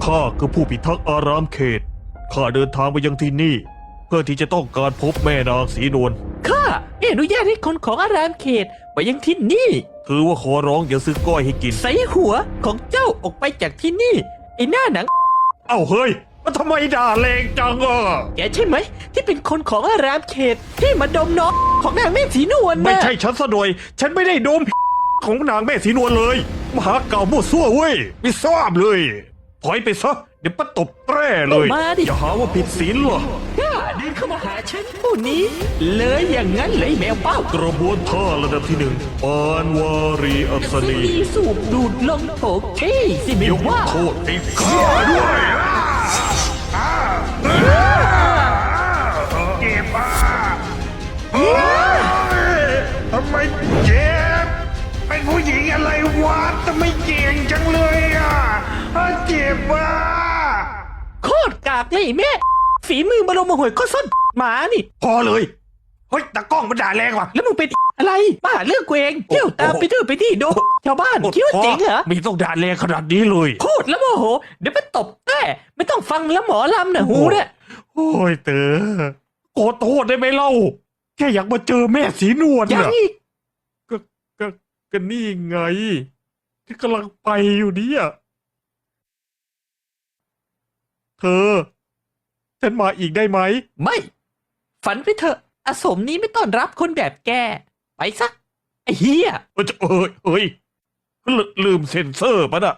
ข้าคือผู้พิทักษ์อารามเขตข้าเดินทางไปยังที่นี่เพื่อที่จะต้องการพบแม่นางสีนวลข้าไม่อนุญาตให้คนของอารามเขตไปยังที่นี่ถือว่าขอร้องอย่าซื้อก้อยให้กินใส่หัวของเจ้าออกไปจากที่นี่ไอ้หน้าหนัง เอ้าเฮ้ยมันทำไมด่าแรงจังอ่ะแกใช่ไหมที่เป็นคนของอารามเขตที่มาดมน้องของนางแม่สีนวลนะ ไม่ใช่ฉันซะหน่อยฉันไม่ได้ดมของนางแม่สีนวลเลยมหาเก่ามั่วซั่วเว้ยไม่ทราบเลยถอยไปซะเดี๋ยวป้าตบแตร่เลยอย่าหาว่าผิดศีลหรอกล้าเดินเข้ามาหาฉันผู้นี้เลยอย่างนั้นเลยแมวเป้าก ระบวนท่าระดับที่หนึ่งปานวารีอัศนี มีสูบดูดลงโถที่สิไม่ ยก ว่า โทษให้ข้าด้วยเจ็บอ่ะทำไมเจ็บเป็นผู้หญิงอะไรวะทำไมเก่งจังเลยอ่ะเจ็บอ่ะ โคตรกากเลยแม่ฝีมือบรมโหยก็ส้นหมานี่ พอเลยเฮ้ยตากล้องมันด่าแรงว่ะ แล้วมึงเป็นอะไรมาหาเรื่องกูเองเที่ยวตามไปด้วยไปที่โดชาวบ้านคิดว่าจริงเหรอ ไม่ต้องด่าแรงขนาดนี้เลย โคตรแล้วโมโหเดี๋ยวไปตบแม่ไม่ต้องฟังแล้วหมอลำนะหูเนี่ย โอ้ยเต๋อขอโทษได้ไหมเล่าแค่อยากมาเจอแม่สีนวล ยัง น่ะ อีก ก็ก็นี่ไงที่กำลังไปอยู่เนี่ยเธอ ฉันมาอีกได้ไหม ไม่ฝันไปเถอะอสมนี้ไม่ต้อนรับคนแบบแกไปซะไอ้เฮีย เอ้ยลืมเซ็นเซอร์ปะน่ะ